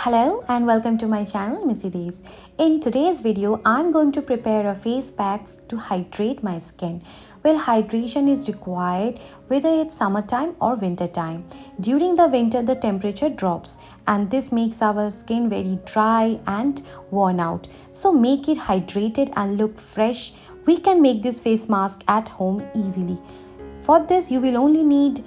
Hello and welcome to my channel Missy Deeps. In today's video, I'm going to prepare a face pack to hydrate my skin. Well, hydration is required whether it's summertime or winter time. During the winter, the temperature drops and this makes our skin very dry and worn out. So make it hydrated and look fresh. We can make this face mask at home easily. For this, you will only need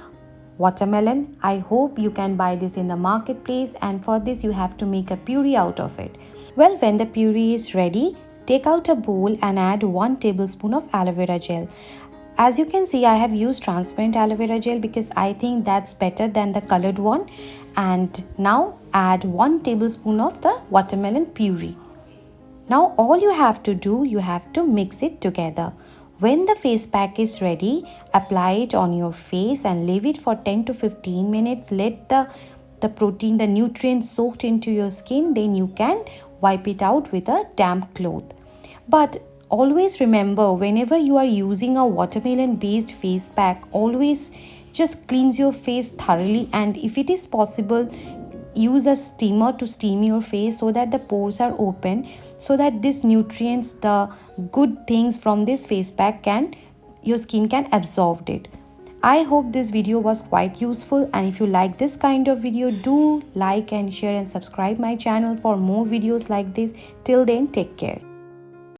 watermelon. I hope you can buy this in the marketplace, and for this you have to make a puree out of it. Well, when the puree is ready, take out a bowl and add 1 tablespoon of aloe vera gel. As you can see, I have used transparent aloe vera gel because I think that's better than the colored one. And now add 1 tablespoon of the watermelon puree. Now all you have to do, you have to mix it together. When the face pack is ready, apply it on your face and leave it for 10 to 15 minutes. Let the protein, the nutrients soaked into your skin. Then you can wipe it out with a damp cloth. But always remember, whenever you are using a watermelon based face pack, always just cleanse your face thoroughly, and if it is possible, use a steamer to steam your face so that the pores are open, so that these nutrients, the good things from this face pack, your skin can absorb it. I hope this video was quite useful, and if you like this kind of video, do like and share and subscribe my channel for more videos like this. Till then, take care.